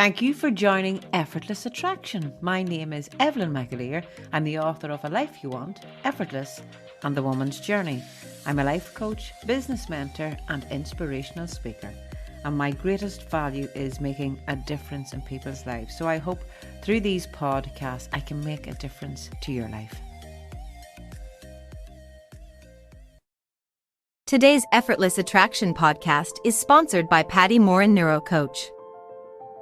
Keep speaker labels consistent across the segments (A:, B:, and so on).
A: Thank you for joining Effortless Attraction. My name is Evelyn McAleer. I'm the author of A Life You Want, Effortless, and The Woman's Journey. I'm a life coach, business mentor, and inspirational speaker. And my greatest value is making a difference in people's lives. So I hope through these podcasts I can make a difference to your life.
B: Today's Effortless Attraction podcast is sponsored by Patty Morin Neurocoach.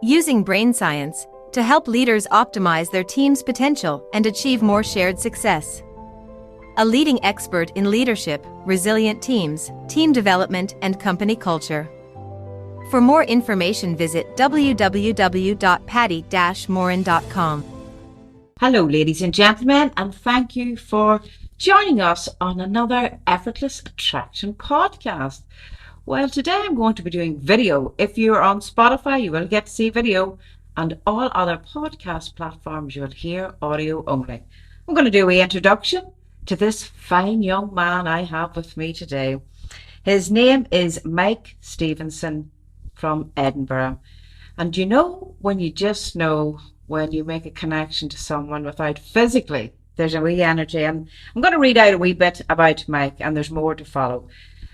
B: Using brain science to help leaders optimize their team's potential and achieve more shared success. A leading expert in leadership, resilient teams, team development, and company culture. For more information, visit www.patty-morin.com.
A: Hello, ladies and gentlemen, and thank you for joining us on another Effortless Attraction podcast. Well, today I'm going to be doing video. If you're on Spotify, you will get to see video, and all other podcast platforms you will hear audio only. I'm going to do an introduction to this fine young man I have with me today. His name is Mike Stevenson from Edinburgh. And you know, when you just know when you make a connection to someone without physically, there's a wee energy. And I'm going to read out a wee bit about Mike, and there's more to follow.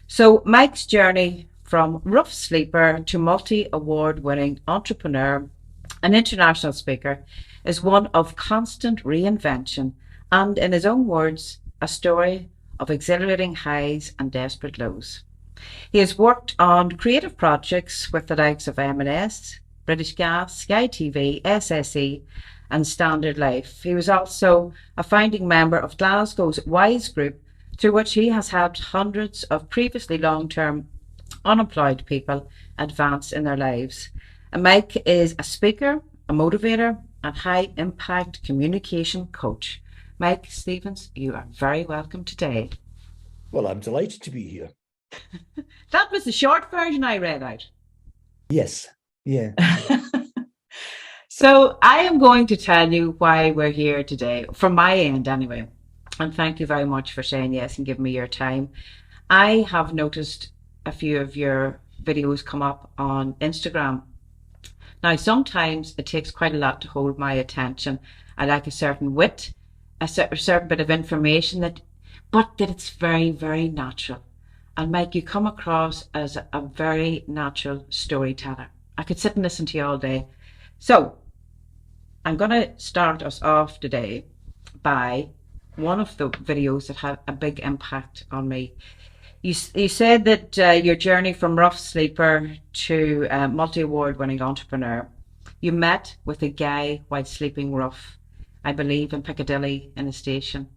A: So Mike's journey from rough sleeper to multi-award winning entrepreneur and international speaker is one of constant reinvention and, in his own words, a story of exhilarating highs and desperate lows. He has worked on creative projects with the likes of M&S, British Gas, Sky TV, SSE and Standard Life. He was also a founding member of Glasgow's WISE Group, through which he has helped hundreds of previously long-term unemployed people advance in their lives. And Mike is a speaker, a motivator, and high-impact communication coach. Mike Stevens, you are very welcome today.
C: Well, I'm delighted to be here.
A: That was the short version I read out.
C: Yes, yeah.
A: So I am going to tell you why we're here today, from my end anyway. And thank you very much for saying yes and giving me your time. I have noticed a few of your videos come up on Instagram. Now, sometimes it takes quite a lot to hold my attention. I like a certain wit, a certain bit of information, but that it's very, very natural. And Mike, you come across as a very natural storyteller. I could sit and listen to you all day. So I'm going to start us off today by one of the videos that had a big impact on me. You said that your journey from rough sleeper to multi-award winning entrepreneur, you met with a guy while sleeping rough, I believe in Piccadilly in a station.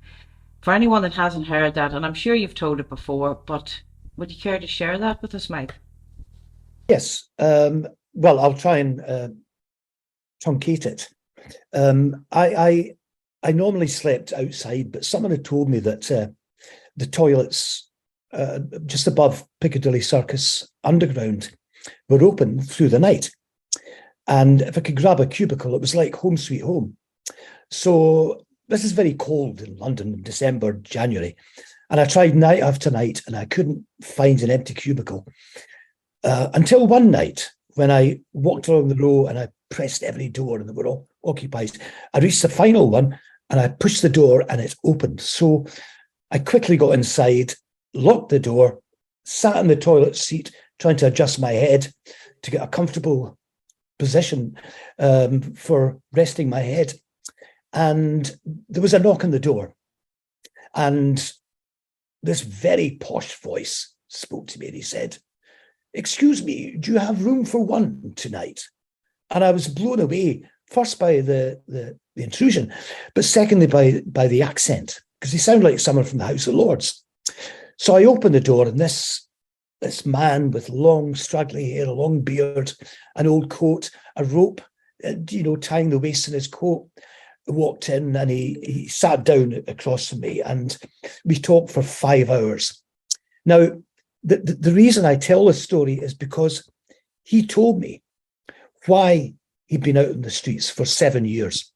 A: For anyone that hasn't heard that, and I'm sure you've told it before, but would you care to share that with us, Mike?
C: Yes. Well, I'll try and truncate it. I normally slept outside, but someone had told me that the toilets just above Piccadilly Circus Underground were open through the night. And if I could grab a cubicle, it was like home sweet home. So this is very cold in London in December, January. And I tried night after night and I couldn't find an empty cubicle until one night when I walked along the row and I pressed every door and they were all occupied. I reached the final one and I pushed the door and it opened. So I quickly got inside, locked the door, sat in the toilet seat, trying to adjust my head to get a comfortable position for resting my head. And there was a knock on the door. And this very posh voice spoke to me and he said, "Excuse me, do you have room for one tonight?" And I was blown away, first by the intrusion, but secondly by the accent, because he sounded like someone from the House of Lords. So I opened the door and this man with long straggly hair, a long beard, an old coat, a rope, tying the waist in his coat, walked in and he sat down across from me and we talked for 5 hours. Now, the reason I tell this story is because he told me why he'd been out in the streets for 7 years.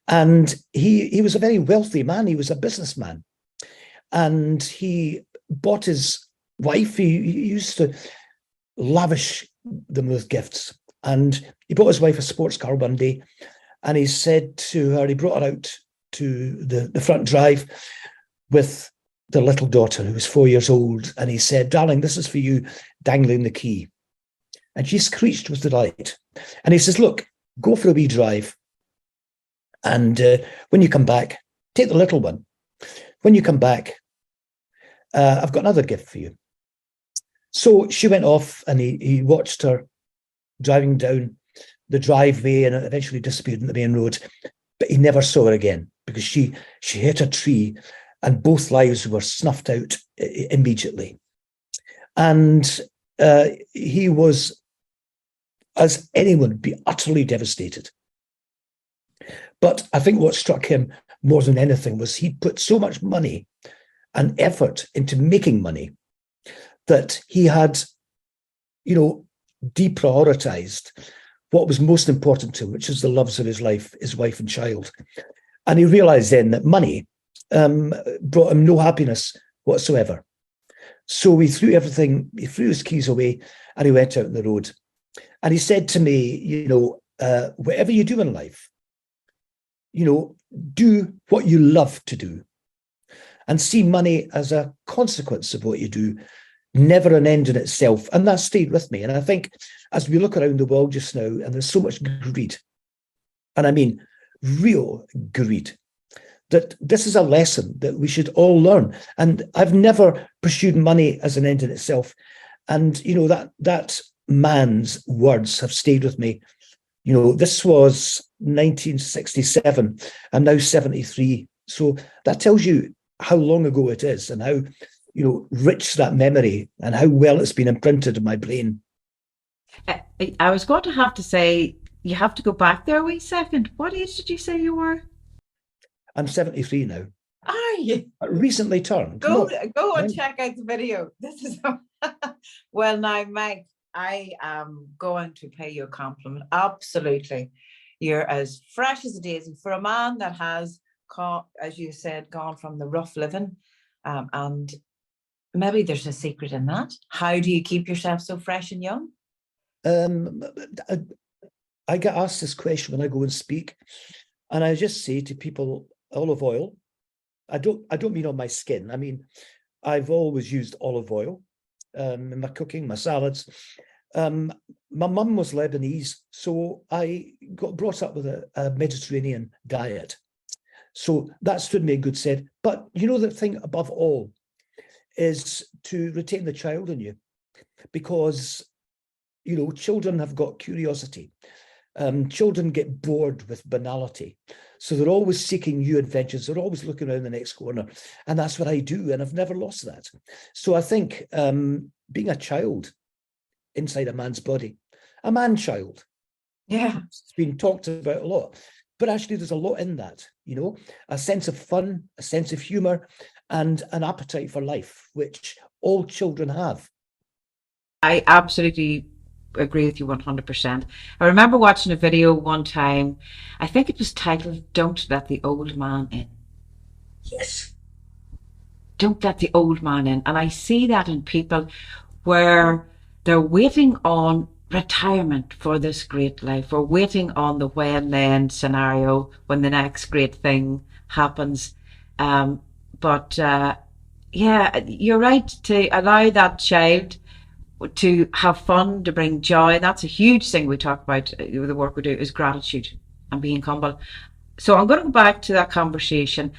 C: And he was a very wealthy man. He was a businessman. And he bought his wife, he used to lavish them with gifts. And he bought his wife a sports car one day, and he said to her, he brought her out to the front drive with the little daughter who was 4 years old. And he said, "Darling, this is for you," dangling the key. And she screeched with delight. And he says, "Look, go for a wee drive. And when you come back, take the little one. When you come back, I've got another gift for you." So she went off, and he watched her driving down the driveway and eventually disappeared in the main road. But he never saw her again because she hit a tree and both lives were snuffed out immediately. And he was, as anyone would be, utterly devastated. But I think what struck him more than anything was he put so much money and effort into making money that he had, deprioritized what was most important to him, which is the loves of his life, his wife and child. And he realized then that money brought him no happiness whatsoever. So he threw his keys away, and he went out on the road. And he said to me, whatever you do in life, do what you love to do and see money as a consequence of what you do, never an end in itself. And that stayed with me. And I think as we look around the world just now, and there's so much greed, and I mean real greed, that this is a lesson that we should all learn. And I've never pursued money as an end in itself. And, that man's words have stayed with me. This was 1967. I'm now 73. So that tells you how long ago it is and how, rich that memory and how well it's been imprinted in my brain.
A: I was going to have to say, you have to go back there a wee second. What age did you say you were?
C: I'm 73 now.
A: Are you?
C: I recently turned.
A: Go and check out the video. This is well now, Meg, I am going to pay you a compliment. Absolutely. You're as fresh as a daisy for a man that has, as you said, gone from the rough living. And maybe there's a secret in that. How do you keep yourself so fresh and young?
C: I get asked this question when I go and speak, and I just say to people, olive oil. I don't mean on my skin. I mean, I've always used olive oil in my cooking, my salads. My mum was Lebanese, so I got brought up with a Mediterranean diet. So that stood me in good stead. But the thing above all is to retain the child in you, because children have got curiosity. Children get bored with banality. So they're always seeking new adventures. They're always looking around the next corner. And that's what I do. And I've never lost that. So I think being a child inside a man's body, a man-child.
A: Yeah.
C: It's been talked about a lot. But actually, there's a lot in that, a sense of fun, a sense of humor, and an appetite for life, which all children have.
A: I absolutely agree with you 100%. I remember watching a video one time. I think it was titled, "Don't Let the Old Man In."
C: Yes.
A: Don't let the old man in. And I see that in people where they're waiting on retirement for this great life, or waiting on the when then scenario when the next great thing happens. But yeah, you're right to allow that child to have fun, to bring joy. That's a huge thing we talk about. The work we do is gratitude and being humble. So I'm going to go back to that conversation.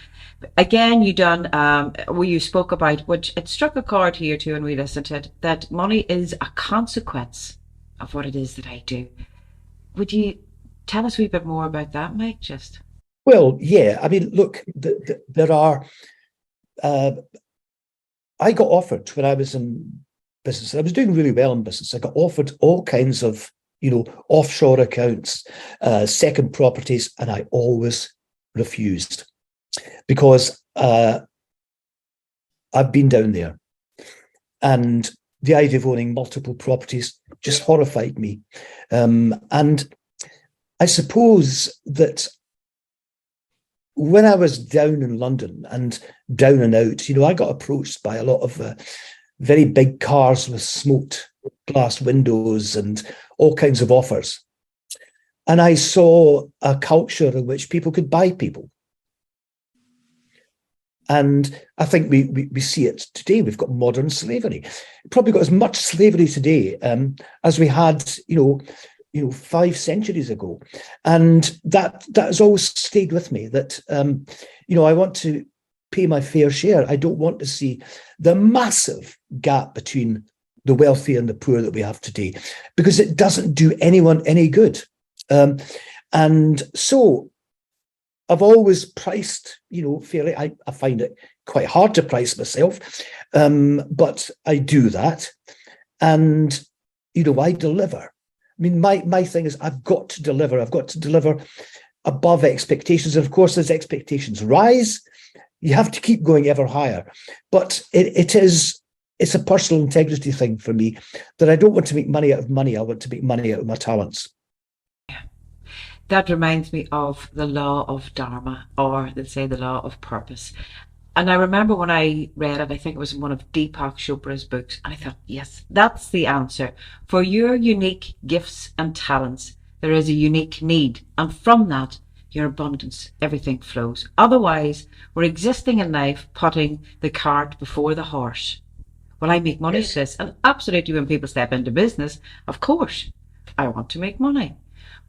A: Again, you spoke about, which it struck a chord here too, and we listened to it, that money is a consequence of what it is that I do. Would you tell us a wee bit more about that, Mike? Just.
C: Well, yeah. I mean, look, there are. I got offered when I was in business. I was doing really well in business. I got offered all kinds of, offshore accounts, second properties, and I always refused because I've been down there, and the idea of owning multiple properties just horrified me. And I suppose that when I was down in London and down and out, I got approached by a lot of very big cars with smoked glass windows and all kinds of offers. And I saw a culture in which people could buy people. And I think we see it today. We've got modern slavery. We've probably got as much slavery today as we had, 5 centuries ago. And that has always stayed with me, that, I want to pay my fair share. I don't want to see the massive gap between the wealthy and the poor that we have today, because it doesn't do anyone any good. And so I've always priced, fairly. I find it quite hard to price myself, but I do that. And, I deliver. I mean, my thing is I've got to deliver. I've got to deliver above expectations. And of course, as expectations rise, you have to keep going ever higher. But it's a personal integrity thing for me, that I don't want to make money out of money. I want to make money out of my talents.
A: That reminds me of the law of Dharma, or let's say the law of purpose. And I remember when I read it, I think it was in one of Deepak Chopra's books, and I thought, yes, that's the answer. For your unique gifts and talents, there is a unique need. And from that, your abundance, everything flows. Otherwise, we're existing in life, putting the cart before the horse. Will I make money? Yes. This? And absolutely, when people step into business, of course, I want to make money.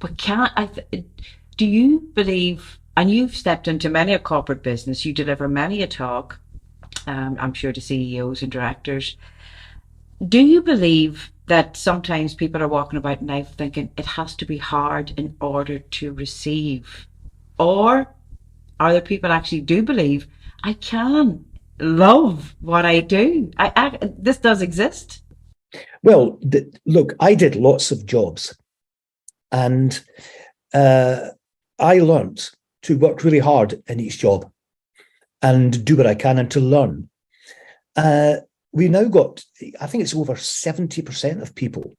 A: But do you believe, and you've stepped into many a corporate business, you deliver many a talk, I'm sure to CEOs and directors. Do you believe that sometimes people are walking about life thinking it has to be hard in order to receive? Or are there people actually do believe I can love what I do? This does exist.
C: Well, look, I did lots of jobs. And I learned to work really hard in each job and do what I can and to learn. We now got, I think it's over 70% of people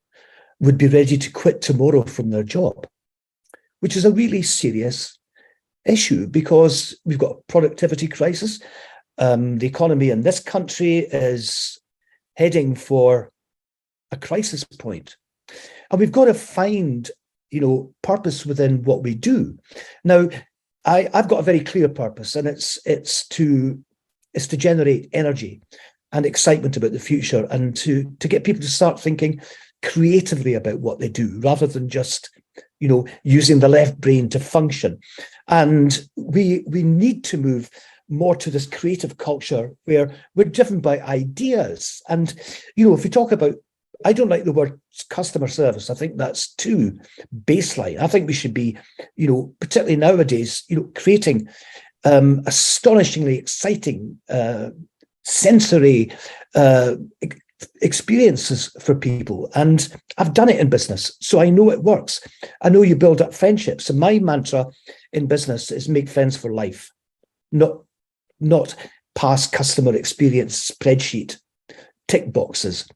C: would be ready to quit tomorrow from their job, which is a really serious issue, because we've got a productivity crisis. The economy in this country is heading for a crisis point. And we've got to find purpose within what we do. Now, I've got a very clear purpose, and it's to generate energy and excitement about the future, and to get people to start thinking creatively about what they do, rather than just using the left brain to function. And we need to move more to this creative culture where we're driven by ideas. And if we talk about, I don't like the word customer service. I think that's too baseline. I think we should be, particularly nowadays, creating astonishingly exciting sensory experiences for people. And I've done it in business, so I know it works. I know you build up friendships. And my mantra in business is make friends for life, not past customer experience spreadsheet tick boxes.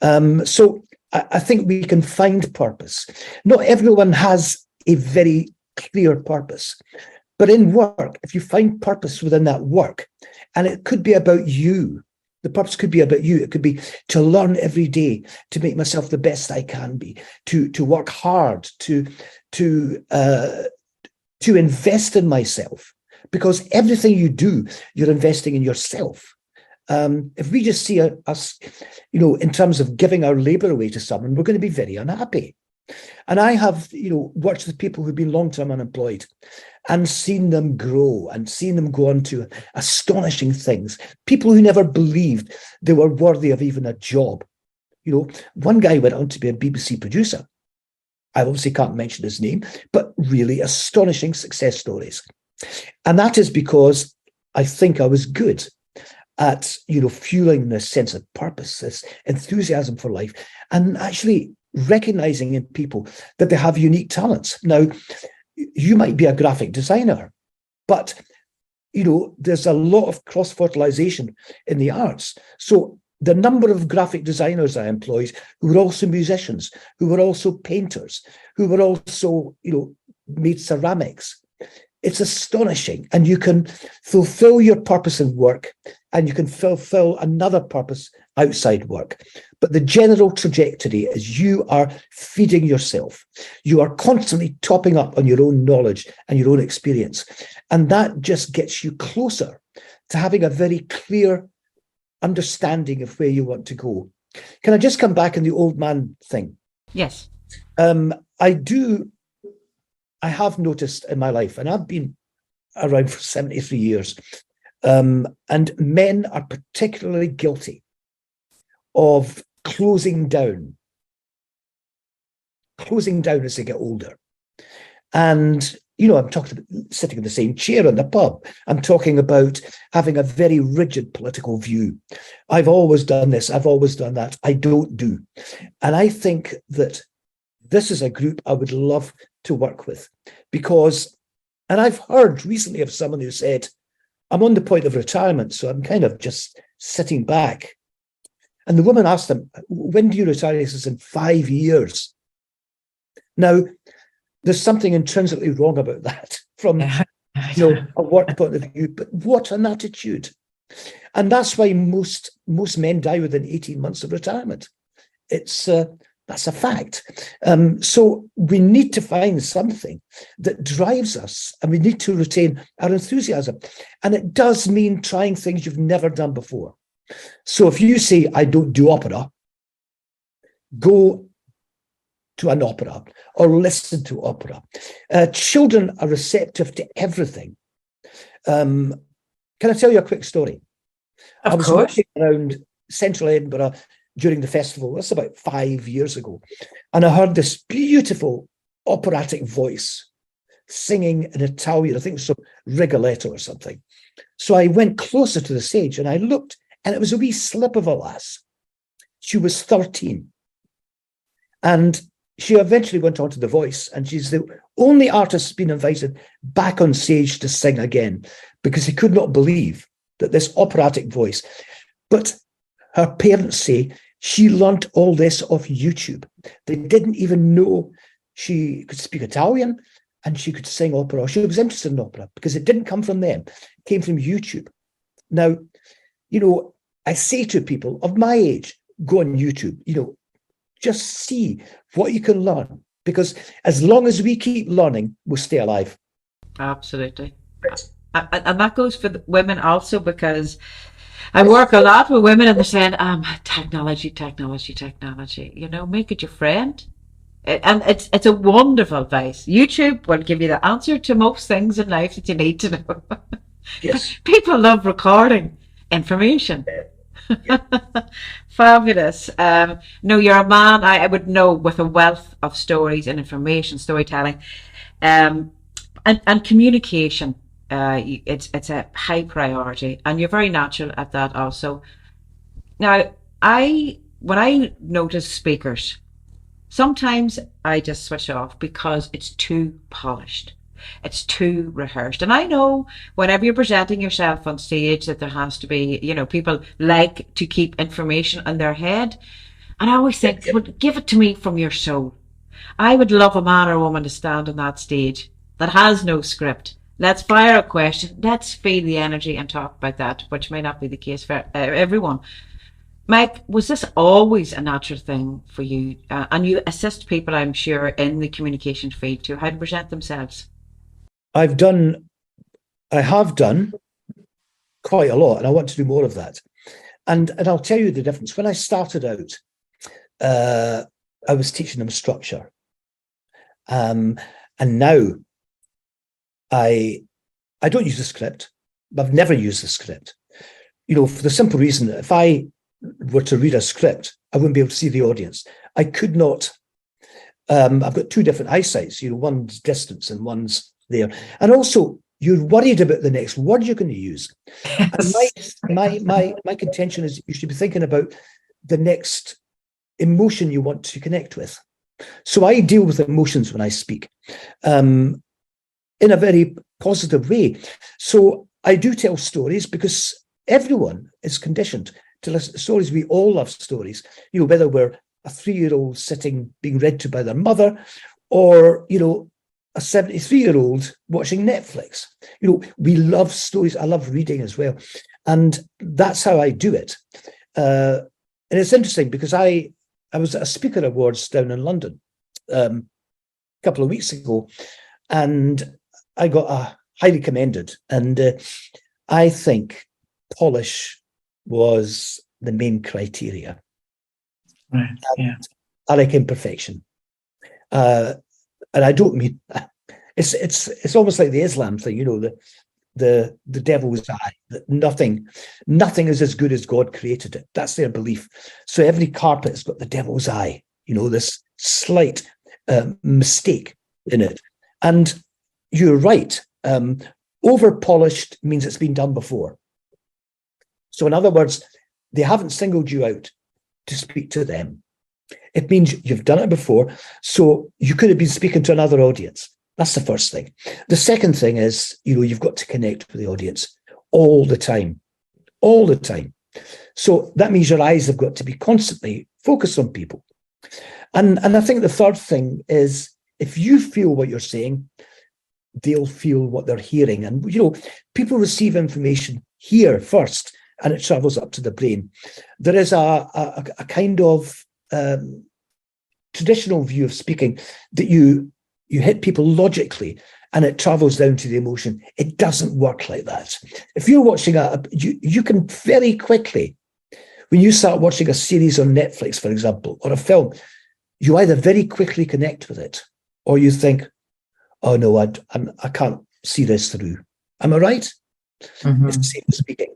C: So I think we can find purpose. Not everyone has a very clear purpose, but in work, if you find purpose within that work, and it could be about you, the purpose could be about you. It could be to learn every day, to make myself the best I can be, to work hard, to invest in myself, because everything you do, you're investing in yourself. If we just see us, in terms of giving our labour away to someone, we're going to be very unhappy. And I have, worked with people who've been long-term unemployed and seen them grow and seen them go on to astonishing things. People who never believed they were worthy of even a job. One guy went on to be a BBC producer. I obviously can't mention his name, but really astonishing success stories. And that is because I think I was good at, fueling this sense of purpose, this enthusiasm for life, and actually recognizing in people that they have unique talents. Now, you might be a graphic designer, but, there's a lot of cross-fertilization in the arts. So the number of graphic designers I employed who were also musicians, who were also painters, who were also, made ceramics, it's astonishing. And you can fulfill your purpose in work and you can fulfill another purpose outside work. But the general trajectory is you are feeding yourself. You are constantly topping up on your own knowledge and your own experience. And that just gets you closer to having a very clear understanding of where you want to go. Can I just come back on the old man thing?
A: Yes.
C: I have noticed in my life, and I've been around for 73 years, and men are particularly guilty of closing down as they get older. And, I'm talking about sitting in the same chair in the pub. I'm talking about having a very rigid political view. I've always done this. I've always done that. I don't do. And I think that this is a group I would love to work with because, and I've heard recently of someone who said, I'm on the point of retirement, so I'm kind of just sitting back. And the woman asked him, when do you retire? He says, in 5 years. Now, there's something intrinsically wrong about that from a work point of view, but what an attitude. And that's why most men die within 18 months of retirement. That's a fact. So we need to find something that drives us, and we need to retain our enthusiasm. And it does mean trying things you've never done before. So if you say, I don't do opera, go to an opera or listen to opera. Children are receptive to everything. Can I tell you a quick story?
A: Of course.
C: Walking around central Edinburgh during the festival. That's about 5 years ago. And I heard this beautiful operatic voice singing in Italian, I think some Rigoletto or something. So I went closer to the stage and I looked, and it was a wee slip of a lass. She was 13. And she eventually went on to The Voice, and she's the only artist been invited back on stage to sing again because he could not believe that this operatic voice. But her parents say she learnt all this off YouTube. They didn't even know she could speak Italian and she could sing opera. She was interested in opera because it didn't come from them. It came from YouTube. Now, I say to people of my age, go on YouTube, just see what you can learn, because as long as we keep learning, we'll stay alive.
A: Absolutely. And that goes for the women also, because I work a lot with women and they're saying, technology, make it your friend. And it's a wonderful advice. YouTube will give you the answer to most things in life that you need to know.
C: Yes.
A: People love recording information. Yeah. Fabulous. No, you're a man I would know with a wealth of stories and information, storytelling, and communication. It's a high priority, and you're very natural at that also. Now, when I notice speakers, sometimes I just switch off because it's too polished. It's too rehearsed. And I know whenever you're presenting yourself on stage that there has to be, people like to keep information in their head. And I always think, well, give it to me from your soul. I would love a man or a woman to stand on that stage that has no script. Let's fire a question. Let's feel the energy and talk about that, which may not be the case for everyone. Mike, was this always a natural thing for you? And you assist people, I'm sure, in the communication field to how to present themselves.
C: I have done quite a lot, and I want to do more of that. And I'll tell you the difference. When I started out, I was teaching them structure. And now I don't use the script. I've never used the script. For the simple reason that if I were to read a script, I wouldn't be able to see the audience. I could not. I've got two different eyesights. One's distance and one's there. And also, you're worried about the next word you're going to use. Yes. And my contention is you should be thinking about the next emotion you want to connect with. So I deal with emotions when I speak in a very positive way. So I do tell stories because everyone is conditioned to listen to stories. We all love stories, whether we're a 3-year-old sitting being read to by their mother or, a 73-year-old watching Netflix. We love stories. I love reading as well. And that's how I do it. And it's interesting because I was at a speaker awards down in London a couple of weeks ago, and I got a highly commended. And I think polish was the main criteria.
A: Right. Yeah.
C: I like imperfection. And I don't mean it's almost like the Islam thing, the devil's eye, that nothing is as good as God created it. That's their belief. So every carpet has got the devil's eye, this slight mistake in it. And you're right. Over polished means it's been done before. So in other words, they haven't singled you out to speak to them. It means you've done it before. So you could have been speaking to another audience. That's the first thing. The second thing is, you've got to connect with the audience all the time. So that means your eyes have got to be constantly focused on people. And I think the third thing is, if you feel what you're saying, they'll feel what they're hearing. And, people receive information here first, and it travels up to the brain. There is a kind of traditional view of speaking that you hit people logically and it travels down to the emotion. It doesn't work like that. If you're watching you can very quickly, when you start watching a series on Netflix, for example, or a film, you either very quickly connect with it, or you think, oh no, I can't see this through. Am I right?
A: Mm-hmm.
C: It's the same as speaking.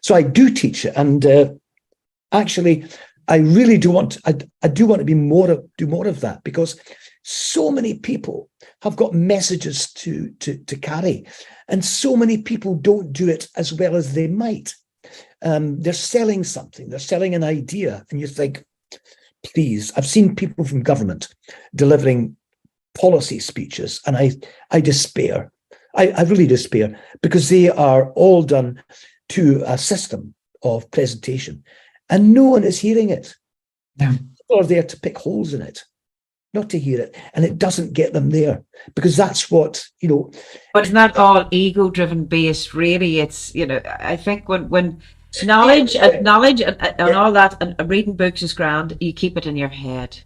C: So I do teach it, and actually, I really do want. I do want to do more of that, because so many people have got messages to carry, and so many people don't do it as well as they might. They're selling something. They're selling an idea, and you think, please. I've seen people from government delivering policy speeches, and I despair. I really despair, because they are all done to a system of presentation, and no one is hearing it.
A: Yeah.
C: People are there to pick holes in it, not to hear it, and it doesn't get them there, because that's what
A: But it's not all ego-driven based, really. It's I think when knowledge and all that, and reading books is grand, you keep it in your head.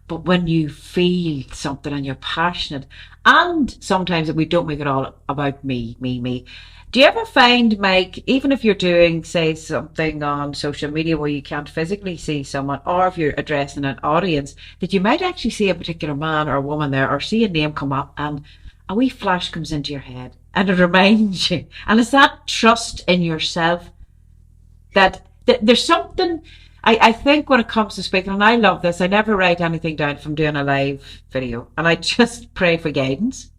A: But when you feel something and you're passionate, and sometimes we don't make it all about me. Do you ever find, Mike, even if you're doing, say, something on social media where you can't physically see someone, or if you're addressing an audience, that you might actually see a particular man or woman there, or see a name come up, and a wee flash comes into your head, and it reminds you. And it's that trust in yourself that there's something. I think when it comes to speaking, and I love this, I never write anything down if I'm doing a live video, and I just pray for guidance.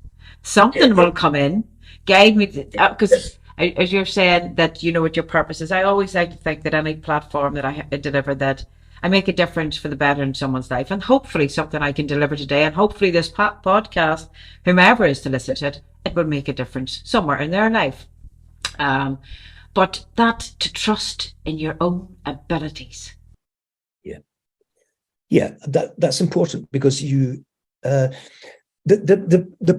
A: Something will come in, guide me, because as you're saying that you know what your purpose is. I always like to think that any platform that I deliver, that I make a difference for the better in someone's life, and hopefully something I can deliver today, and hopefully this podcast, whomever is to listen to it, it will make a difference somewhere in their life. But that, to trust in your own abilities.
C: Yeah, that's important, because you the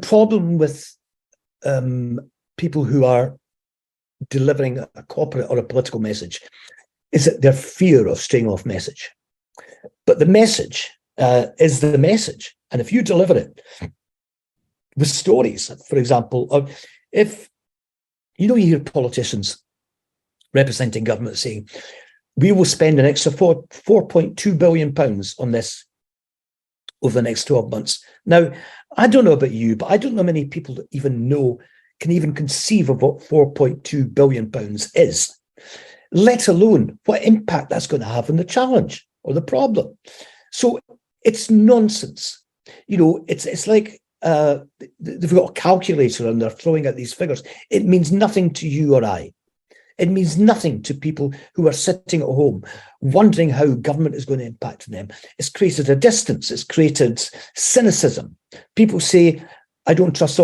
C: problem with people who are delivering a corporate or a political message is that their fear of straying off message. But the message is the message, and if you deliver it with stories, for example, or if you hear politicians representing government saying, we will spend an extra £4.2 billion on this over the next 12 months. Now, I don't know about you, but I don't know many people that can even conceive of what £4.2 billion is, let alone what impact that's going to have on the challenge or the problem. So it's nonsense. It's like they've got a calculator and they're throwing out these figures. It means nothing to you or I. It means nothing to people who are sitting at home wondering how government is going to impact on them. It's created a distance. It's created cynicism. People say, I don't trust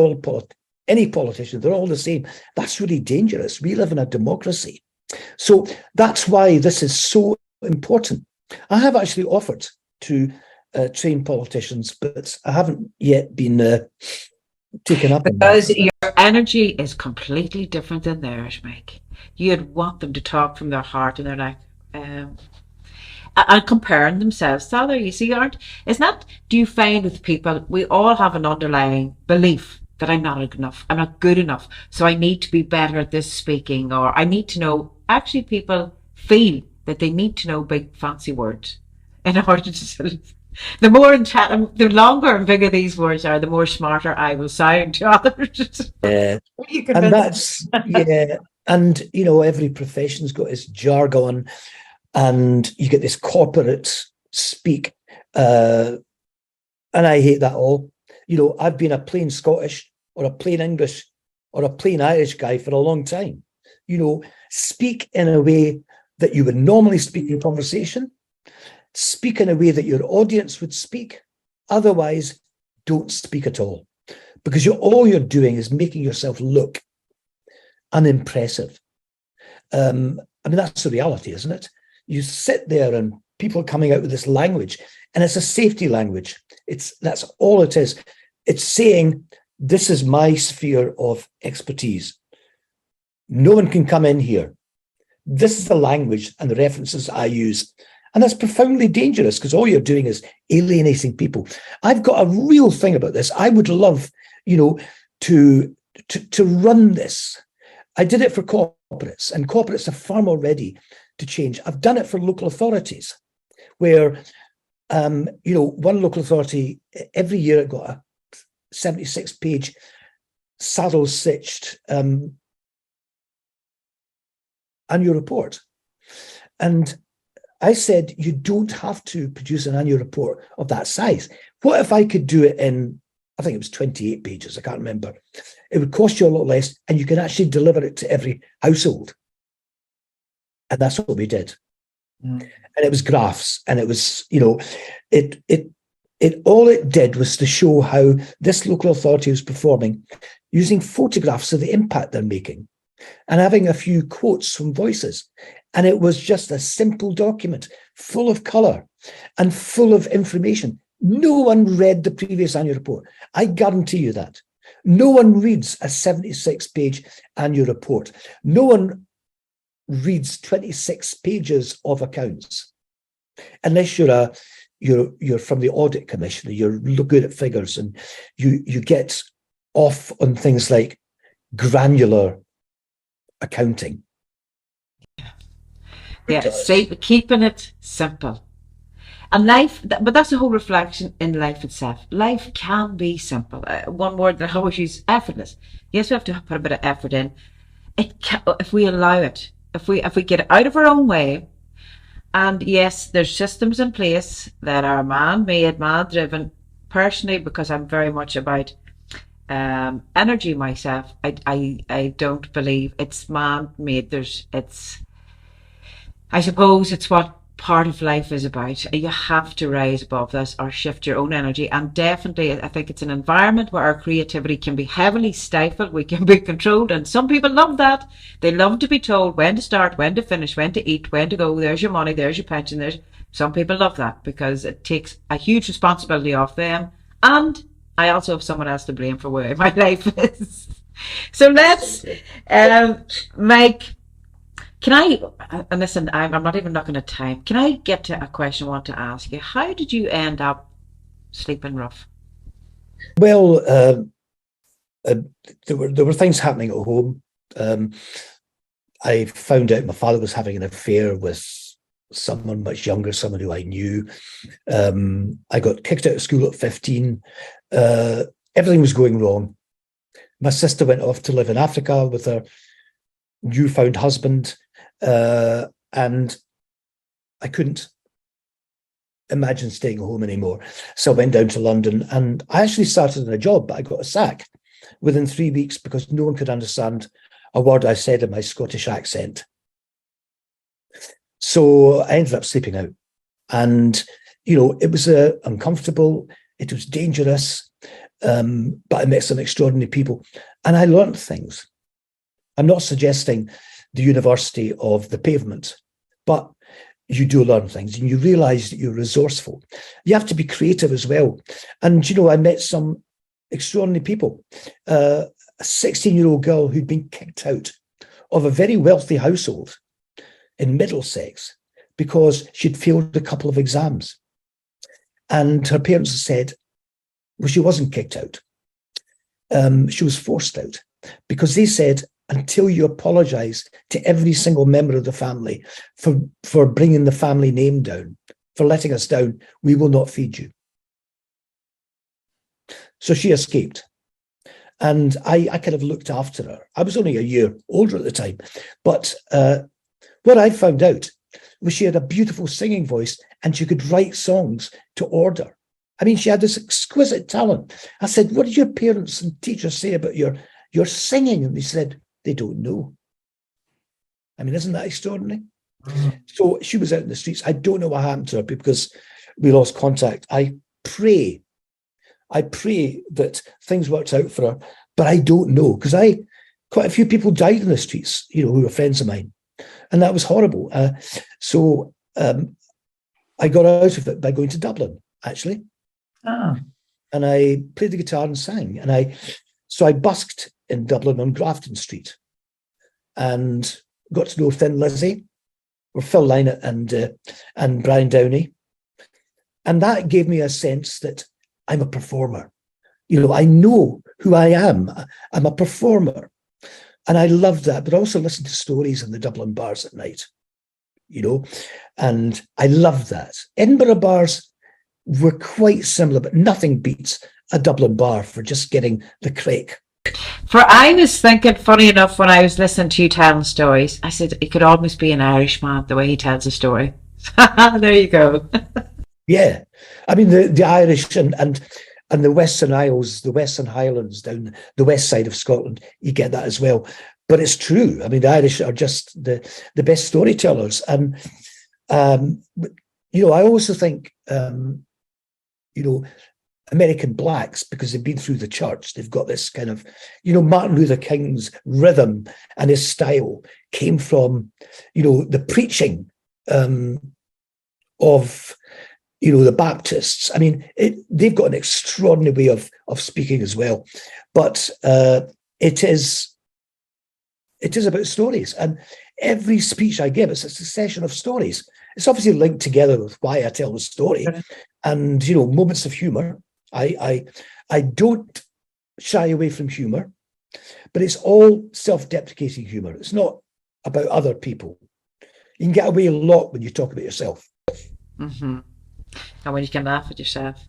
C: any politician. They're all the same. That's really dangerous. We live in a democracy. So that's why this is so important. I have actually offered to train politicians, but I haven't yet been taken up on that.
A: Because your energy is completely different than theirs, Mike. You'd want them to talk from their heart, and they're like, um, and comparing themselves to others. You see, aren't, it's not, do you find with people, we all have an underlying belief that I'm not good enough, I'm not good enough, so I need to be better at this speaking, or I need to know, actually people feel that they need to know big fancy words in order to, the more, the longer and bigger these words are, the more smarter I will sound to others.
C: Yeah.
A: You
C: And
A: convince
C: that's, yeah. And, you know, every profession's got its jargon, and you get this corporate speak. And I hate that all. You know, I've been a plain Scottish or a plain English or a plain Irish guy for a long time. You know, speak in a way that you would normally speak in conversation. Speak in a way that your audience would speak. Otherwise, don't speak at all. Because all you're doing is making yourself look unimpressive. I mean, that's the reality, isn't it? You sit there and people are coming out with this language, and it's a safety language. That's all it is. It's saying, this is my sphere of expertise. No one can come in here. This is the language and the references I use. And that's profoundly dangerous, because all you're doing is alienating people. I've got a real thing about this. I would love, you know, to run this. I did it for corporates, and corporates are far more ready to change. I've done it for local authorities, where, you know, one local authority, every year it got a 76-page saddle-stitched annual report. And I said, you don't have to produce an annual report of that size. What if I could do it in, I think it was 28 pages, I can't remember. It would cost you a lot less, and you can actually deliver it to every household. And that's what we did. And it was graphs, and it was, you know, it all it did was to show how this local authority was performing, using photographs of the impact they're making and having a few quotes from voices. And it was just a simple document full of colour and full of information. No one read the previous annual report. I guarantee you that. No one reads a 76-page annual report. No one reads 26 pages of accounts, unless you're from the audit commissioner. You're good at figures, and you get off on things like granular accounting.
A: Yeah, keeping it simple. And life, but that's a whole reflection in life itself. Life can be simple. One word that I always use, effortless. Yes, we have to put a bit of effort in. It can, if we allow it, if we get out of our own way. And yes, there's systems in place that are man-made, man-driven. Personally, because I'm very much about energy myself, I don't believe it's man-made. I suppose it's what part of life is about. You have to rise above this or shift your own energy. And definitely, I think it's an environment where our creativity can be heavily stifled. We can be controlled. And some people love that. They love to be told when to start, when to finish, when to eat, when to go. There's your money, there's your pension. Some people love that because it takes a huge responsibility off them. And I also have someone else to blame for where my life is. So let's, Mike, can I, and listen, I'm not even looking at time. Can I get to a question I want to ask you? How did you end up sleeping rough?
C: Well, there were things happening at home. I found out my father was having an affair with someone much younger, someone who I knew. I got kicked out of school at 15. Everything was going wrong. My sister went off to live in Africa with her newfound husband. And I couldn't imagine staying home anymore. So I went down to London, and I actually started in a job, but I got a sack within 3 weeks because no one could understand a word I said in my Scottish accent. So I ended up sleeping out. And, you know, it was uncomfortable. It was dangerous. But I met some extraordinary people, and I learned things. I'm not suggesting the University of the Pavement, but you do learn things, and you realize that you're resourceful. You have to be creative as well. And, you know, I met some extraordinary people. A 16-year-old girl who'd been kicked out of a very wealthy household in Middlesex because she'd failed a couple of exams. And her parents said, well, she wasn't kicked out. She was forced out because they said, until you apologize to every single member of the family for bringing the family name down, for letting us down, we will not feed you. So she escaped. And I kind of looked after her. I was only a year older at the time. But what I found out was she had a beautiful singing voice and she could write songs to order. I mean, she had this exquisite talent. I said, what did your parents and teachers say about your singing? And they said, they don't know. I mean, isn't that extraordinary? Mm-hmm. So she was out in the streets. I don't know what happened to her because we lost contact. I pray that things worked out for her, but I don't know because quite a few people died in the streets, who were friends of mine, and that was horrible. So I got out of it by going to Dublin, actually. And I played the guitar and sang. And so I busked in Dublin on Grafton Street and got to know Thin Lizzy, or Phil Lynott and Brian Downey. And that gave me a sense that I'm a performer. I know who I am. I'm a performer. And I loved that, but also listened to stories in the Dublin bars at night, and I loved that. Edinburgh bars were quite similar, but nothing beats a Dublin bar for just getting the crack.
A: For I was thinking, funny enough, when I was listening to you telling stories, I said it could almost be an Irishman the way he tells a story. There you go. Yeah,
C: I mean the Irish and the Western Isles, the Western Highlands down the west side of Scotland, you get that as well. But it's true. I mean, the Irish are just the best storytellers, and I also think American blacks, because they've been through the church, they've got this kind of, Martin Luther King's rhythm and his style came from, the preaching of, the Baptists. I mean, they've got an extraordinary way of speaking as well. But it is about stories. And every speech I give, it's a succession of stories. It's obviously linked together with why I tell the story. And, moments of humor. I don't shy away from humor, but it's all self-deprecating humor. It's not about other people. You can get away a lot when you talk about yourself.
A: Mm-hmm. And when you can laugh at yourself.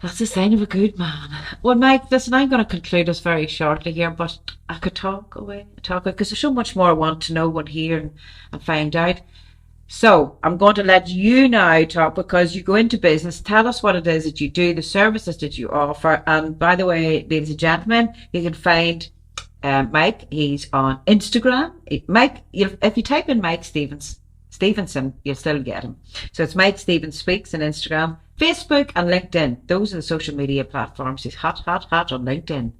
A: That's the sign of a good man. Well, Mike, listen, I'm going to conclude us very shortly here, but I could talk away, because there's so much more I want to know and hear and find out. So I'm going to let you now talk, because you go into business. Tell us what it is that you do, the services that you offer. And by the way, ladies and gentlemen, you can find Mike. He's on Instagram. Mike, if you type in Mike Stevenson, you'll still get him. So it's Mike Stevens Speaks on Instagram, Facebook and LinkedIn. Those are the social media platforms. He's hot on LinkedIn.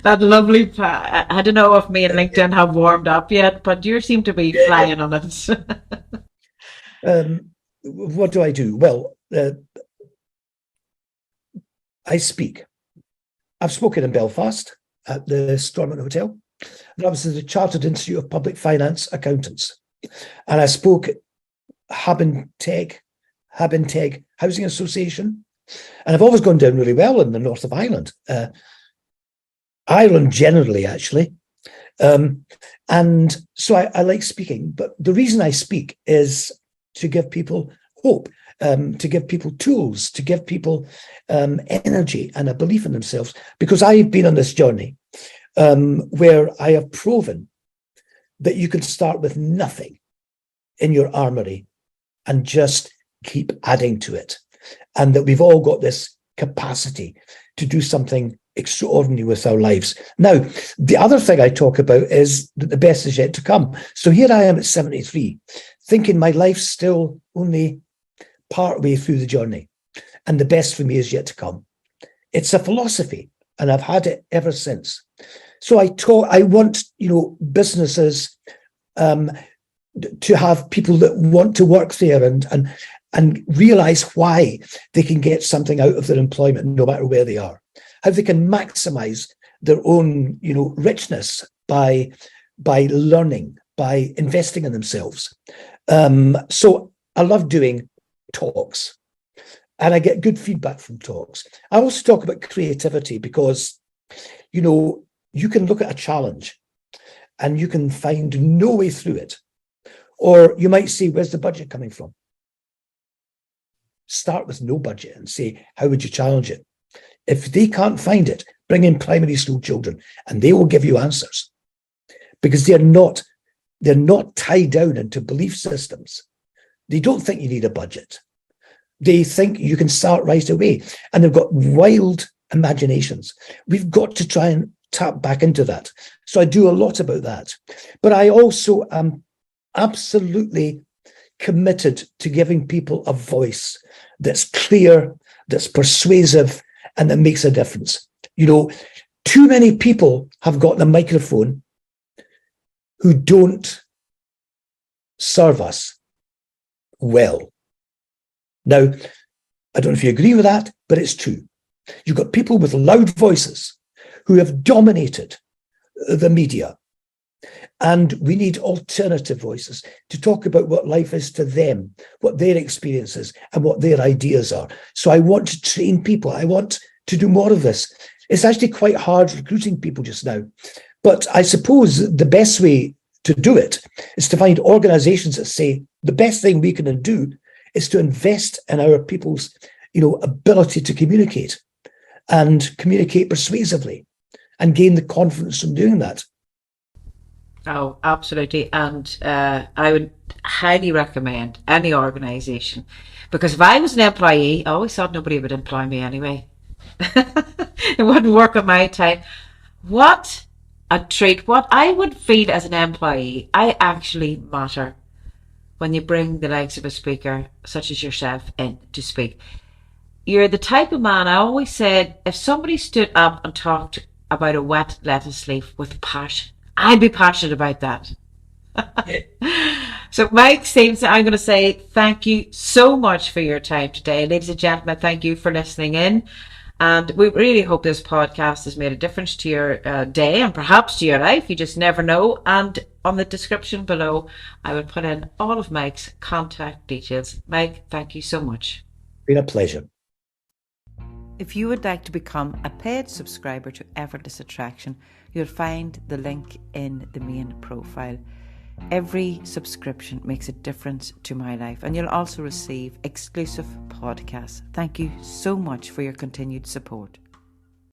A: That lovely, I don't know if me and LinkedIn have warmed up yet, but you seem to be flying on it.
C: What do I do? Well, I speak. I've spoken in Belfast at the Stormont Hotel. And I was at the Chartered Institute of Public Finance Accountants. And I spoke at Habinteg Housing Association. And I've always gone down really well in the north of Ireland. Ireland generally, actually. And so I like speaking. But the reason I speak is to give people hope, to give people tools, to give people energy and a belief in themselves. Because I've been on this journey where I have proven that you can start with nothing in your armory and just keep adding to it. And that we've all got this capacity to do something extraordinary with our lives. Now, the other thing I talk about is that the best is yet to come. So here I am at 73, thinking my life's still only part way through the journey, and the best for me is yet to come. It's a philosophy, and I've had it ever since. So I want, businesses to have people that want to work there and realize why they can get something out of their employment, no matter where they are. how they can maximize their own, richness by learning, by investing in themselves. So I love doing talks, and I get good feedback from talks. I also talk about creativity because, you can look at a challenge and you can find no way through it. Or you might say, where's the budget coming from? Start with no budget and say, how would you challenge it? If they can't find it, bring in primary school children and they will give you answers, because they're not tied down into belief systems. They don't think you need a budget. They think you can start right away, and they've got wild imaginations. We've got to try and tap back into that. So I do a lot about that. But I also am absolutely committed to giving people a voice that's clear, that's persuasive, and that makes a difference. Too many people have got the microphone who don't serve us well. Now, I don't know if you agree with that, but it's true. You've got people with loud voices who have dominated the media. And we need alternative voices to talk about what life is to them, what their experience is, and what their ideas are. So I want to train people. I want to do more of this. It's actually quite hard recruiting people just now. But I suppose the best way to do it is to find organizations that say the best thing we can do is to invest in our people's, ability to communicate and communicate persuasively and gain the confidence from doing that.
A: Oh, absolutely. And I would highly recommend any organisation, because if I was an employee, I always thought nobody would employ me anyway. It wouldn't work on my time. What a treat. What I would feel as an employee, I actually matter when you bring the likes of a speaker such as yourself in to speak. You're the type of man, I always said, if somebody stood up and talked about a wet lettuce leaf with passion, I'd be passionate about that. So, Mike Stevenson, I'm going to say thank you so much for your time today. Ladies and gentlemen, thank you for listening in. And we really hope this podcast has made a difference to your day and perhaps to your life. You just never know. And on the description below, I will put in all of Mike's contact details. Mike, thank you so much.
C: Been a pleasure.
A: If you would like to become a paid subscriber to Effortless Attraction, you'll find the link in the main profile. Every subscription makes a difference to my life, and you'll also receive exclusive podcasts. Thank you so much for your continued support.